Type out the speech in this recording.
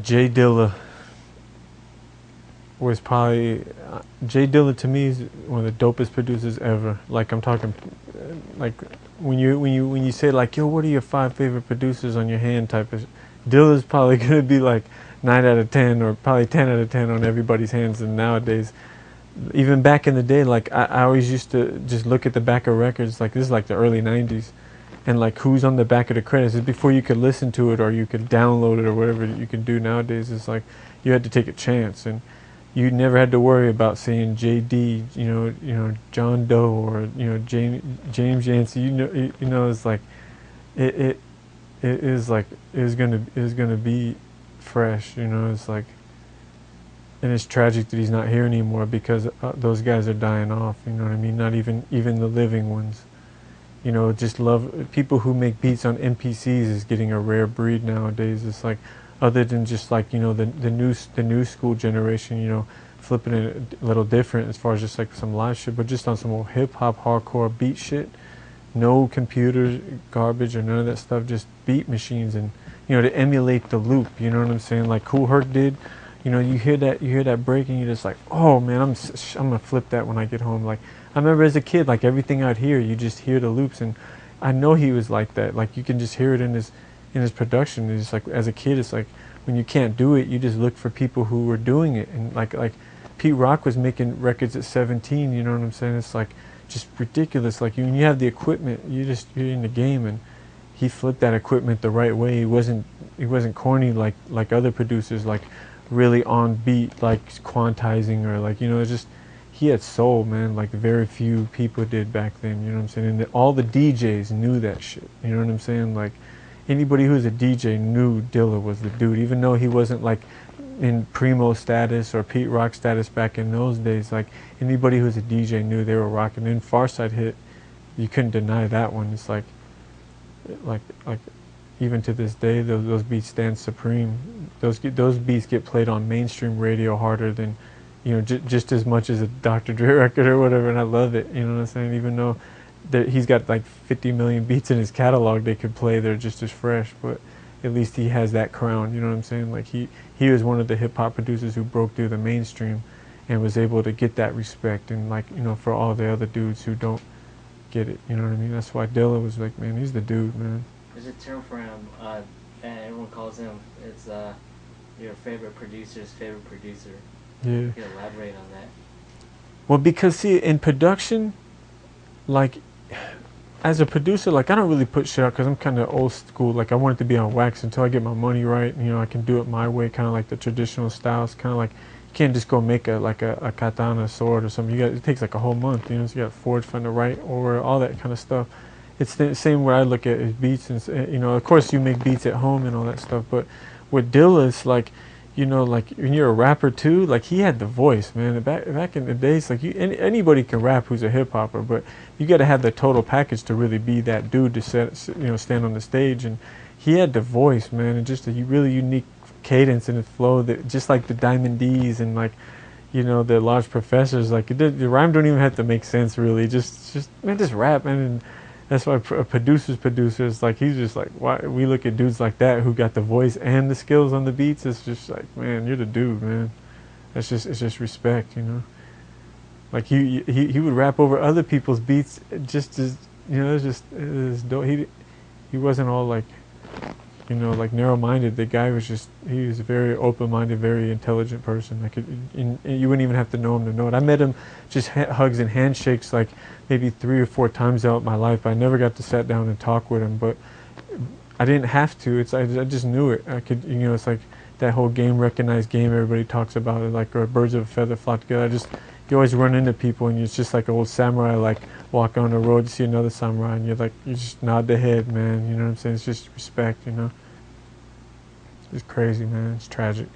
J Dilla was probably J Dilla to me is one of the dopest producers ever. Like I'm talking, like when you say like, yo, what are your five favorite producers on your hand type of. Dilla's probably gonna be like 9 out of 10 or probably 10 out of 10 on everybody's hands. And nowadays, even back in the day, like I always used to just look at the back of records. Like this is like the early '90s, and like who's on the back of the credits. It's before you could listen to it or you could download it or whatever you can do nowadays. It's like you had to take a chance, and you never had to worry about seeing JD, John Doe, or James Yancey. It's like it it it is like it is gonna be fresh. It's like, and it's tragic that he's not here anymore because those guys are dying off. You know what I mean? Not even the living ones. Just love people who make beats on NPCs is getting a rare breed nowadays. It's like, other than just like the new school generation, flipping it a little different as far as just like some live shit, but just on some old hip hop hardcore beat shit. No computers, garbage, or none of that stuff. Just beat machines, and to emulate the loop. You know what I'm saying? Like Cool Herc did. You hear that break, and you're just like, oh man, I'm gonna flip that when I get home. Like I remember as a kid, like everything I'd hear, you just hear the loops, and I know he was like that. Like you can just hear it in his production. It's like as a kid, it's like when you can't do it, you just look for people who were doing it, and like Pete Rock was making records at 17. You know what I'm saying? It's like just ridiculous. Like when you have the equipment, you're in the game, and he flipped that equipment the right way. He wasn't corny like other producers, like really on beat, like quantizing, or like it's just, he had soul, man, like very few people did back then. You know what I'm saying? And all the DJs knew that shit. You know what I'm saying? Like anybody who's a DJ knew Dilla was the dude, even though he wasn't like in Primo status or Pete Rock status back in those days. Like anybody who's a DJ knew they were rocking. And Farside hit, you couldn't deny that one. It's like even to this day, those beats stand supreme. Those beats get played on mainstream radio harder than, just as much as a Dr. Dre record or whatever. And I love it. You know what I'm saying? Even though he's got like 50 million beats in his catalog they could play, they're just as fresh. But at least he has that crown. You know what I'm saying? Like he was one of the hip hop producers who broke through the mainstream and was able to get that respect. And like for all the other dudes who don't get it, you know what I mean? That's why Dilla was like, man, he's the dude, man. There's a term for him that everyone calls him. It's your favorite producer's favorite producer. Yeah. You can elaborate on that. Well, because see, in production, like as a producer, like I don't really put shit out because I'm kind of old school. Like I want it to be on wax until I get my money right. I can do it my way, kind of like the traditional styles. Kind of like you can't just go make a katana sword or something. It takes like a whole month. So you got to forge, find the right or all that kind of stuff. It's the same way I look at it, beats, and of course you make beats at home and all that stuff. But with Dilla, it's like, like when you're a rapper too, like he had the voice, man. Back in the days, like anybody can rap who's a hip hopper, but you got to have the total package to really be that dude to stand on the stage. And he had the voice, man, and just a really unique cadence in his flow that just like the Diamond D's and like the Large Professors, like the rhyme don't even have to make sense really. Just rap, man. And that's why producers, like he's just like, why we look at dudes like that who got the voice and the skills on the beats. It's just like, man, you're the dude, man. It's just respect, Like he would rap over other people's beats just as it's dope. He wasn't all like like narrow-minded. The guy was he was a very open-minded, very intelligent person. Like and you wouldn't even have to know him to know it. I met him just hugs and handshakes like maybe 3 or 4 times out in my life. I never got to sit down and talk with him, but I didn't have to. I just knew it. I could, it's like that whole game recognized game everybody talks about it, like, or birds of a feather flock together. You always run into people and it's just like an old samurai, like walk on the road, you see another samurai and you just nod the head, man. You know what I'm saying? It's just respect, It's crazy, man. It's tragic.